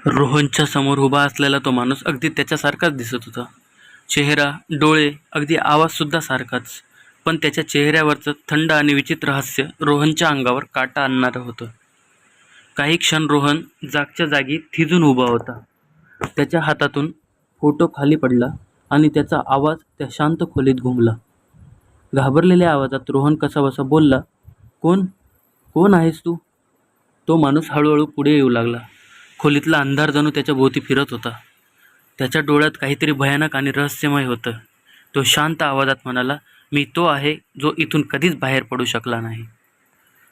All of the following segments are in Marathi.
रोहनच्या समोर उभा असलेला तो माणूस अगदी त्याच्यासारखाच दिसत होता. चेहरा, डोळे, अगदी आवाजसुद्धा सारखाच. पण त्याच्या चेहऱ्यावरचं थंड आणि विचित्र हास्य रोहनच्या अंगावर काटा आणणारं होतं. काही क्षण रोहन जागच्या जागी थिजून उभा होता. त्याच्या हातातून फोटो खाली पडला आणि त्याचा आवाज त्या शांत खोलीत घुमला. घाबरलेल्या आवाजात रोहन कसाबसा बोलला, "कोण? कोण आहेस तू?" तो माणूस हळूहळू पुढे येऊ लागला. खोलीतला अंधार जणू त्याच्या भोवती फिरत होता. त्याच्या डोळ्यात काहीतरी भयानक आणि रहस्यमय होतं. तो शांत आवाजात म्हणाला, "मी तो आहे जो इथून कधीच बाहेर पडू शकला नाही."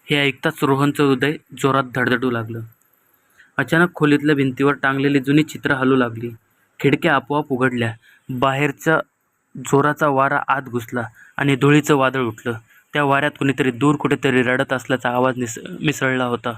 हे ऐकताच रोहनचं हृदय जोरात धडधडू लागलं. अचानक खोलीतल्या भिंतीवर टांगलेली जुनी चित्रं हलू लागली. खिडक्या आपोआप उघडल्या. बाहेरचा जोराचा वारा आत घुसला आणि धुळीचं वादळ उठलं. त्या वाऱ्यात कुणीतरी दूर कुठेतरी रडत असल्याचा आवाज मिसळला होता.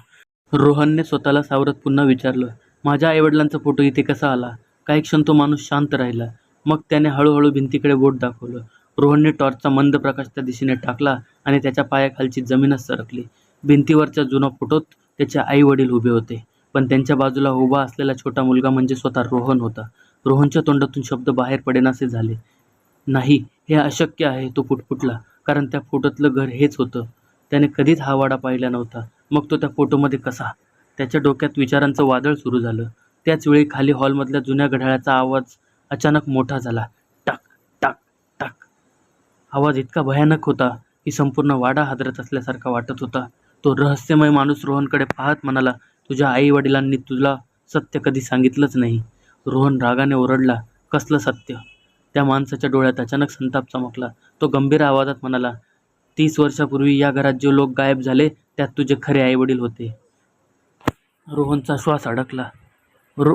रोहनने स्वतःला सावरत पुन्हा विचारलं, "माझ्या आईवडिलांचा फोटो इथे कसा आला?" काही क्षण तो माणूस शांत राहिला. मग त्याने हळूहळू भिंतीकडे बोट दाखवलं. रोहनने टॉर्चचा मंद प्रकाश त्या दिशेने टाकला आणि त्याच्या पायाखालची जमीनच सरकली. भिंतीवरच्या जुन्या फोटोत त्याचे आई वडील उभे होते, पण त्यांच्या बाजूला उभा असलेला छोटा मुलगा म्हणजे स्वतः रोहन होता. रोहनच्या तोंडातून शब्द बाहेर पडेनासे झाले. "नाही, हे अशक्य आहे," तो पुटपुटला, "कारण त्या फोटोतलं घर हेच होतं." त्याने कधीच हा वाडा पाहिला नव्हता. मग तो त्या फोटोमध्ये कसा? त्याच्या डोक्यात विचारांचं वादळ सुरू झालं. त्याच वेळी खाली हॉलमधल्या जुन्या घड्याळाचा आवाज अचानक मोठा झाला. टाक टाक टाक. आवाज इतका भयानक होता की संपूर्ण वाडा हादरत असल्यासारखा वाटत होता. तो रहस्यमय माणूस रोहनकडे पाहत म्हणाला, "तुझ्या आई वडिलांनी तुला सत्य कधी सांगितलंच नाही." रोहन रागाने ओरडला, "कसलं सत्य?" त्या माणसाच्या डोळ्यात अचानक संताप चमकला. तो गंभीर आवाजात म्हणाला, 30 वर्षापूर्वी या घरात जे लोक गायब झाले त्यात तुझे खरे आई वडील होते." रोहनचा श्वास अडकला.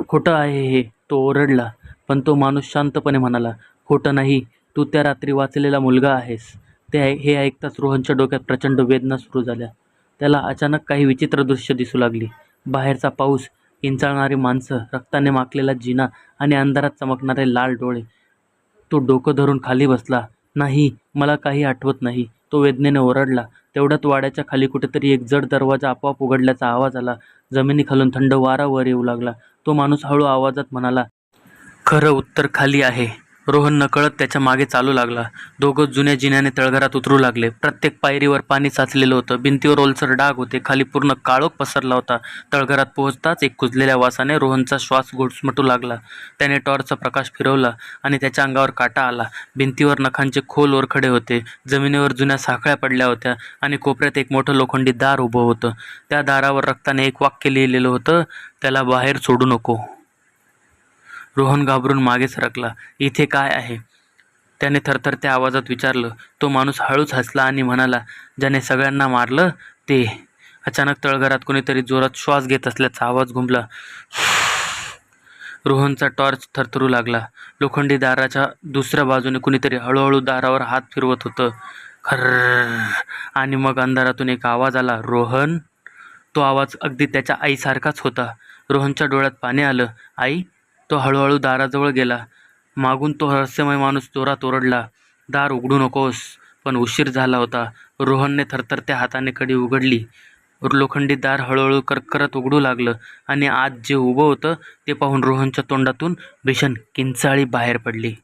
"खोटं आहे हे," तो ओरडला. पण तो माणूस शांतपणे म्हणाला, "खोटं नाही, तू त्या रात्री वाचलेला मुलगा आहेस." हे ऐकताच रोहनच्या डोक्यात प्रचंड वेदना सुरू झाल्या. त्याला अचानक काही विचित्र दृश्य दिसू लागली. बाहेरचा पाऊस, किंचाळणारी माणसं, रक्ताने माखलेला जिना आणि अंधारात चमकणारे लाल डोळे. तो डोकं धरून खाली बसला. "नाही, मला काही आठवत नाही," तो वेदनेने ओरडला. तेवढ्यात वाड्याच्या खाली कुठेतरी एक जड दरवाजा आपोआप उघडल्याचा आवाज आला. जमिनीखालून थंड वारा वर येऊ लागला. तो माणूस हळू आवाजात म्हणाला, "खरं उत्तर खाली आहे." रोहन नकळत त्याच्या मागे चालू लागला. दोघं जुन्या जिन्याने तळघरात उतरू लागले. प्रत्येक पायरीवर पाणी साचलेलं होतं. भिंतीवर ओलसर डाग होते. खाली पूर्ण काळोख पसरला होता. तळघरात पोहोचताच एक कुजलेल्या वासाने रोहनचा श्वास घुसमटू लागला. त्याने टॉर्चचा प्रकाश फिरवला आणि त्याच्या अंगावर काटा आला. भिंतीवर नखांचे खोल ओरखडे होते. जमिनीवर जुन्या साखळ्या पडल्या होत्या आणि कोपऱ्यात एक मोठं लोखंडी दार उभं होतं. त्या दारावर रक्ताने एक वाक्य लिहिलेलं होतं, "त्याला बाहेर सोडू नको." रोहन घाबरून मागे सरकला. "इथे काय आहे?" त्याने थरथरत्या आवाजात विचारलं. तो माणूस हळूच हसला आणि म्हणाला, "ज्याने सगळ्यांना मारलं ते." अचानक तळघरात कुणीतरी जोरात श्वास घेत असल्याचा आवाज घुमला. रोहनचा टॉर्च थरथरू लागला. लोखंडी दाराच्या दुसऱ्या बाजूने कुणीतरी हळूहळू दारावर हात फिरवत होतं. खर्र. आणि मग अंधारातून एक आवाज आला, "रोहन." तो आवाज अगदी त्याच्या आईसारखाच होता. रोहनच्या डोळ्यात पाणी आलं. "आई?" तो हळूहळू दाराजवळ गेला. मागून तो रहस्यमय माणूस जोरात ओरडला, "दार उघडू नकोस." पण उशीर झाला होता. रोहनने थरथरत्या हाताने कडी उघडली. लोखंडी दार हळूहळू करकरत उघडू लागलं आणि आत जे उभं होतं ते पाहून रोहनच्या तोंडातून भीषण किंचाळी बाहेर पडली.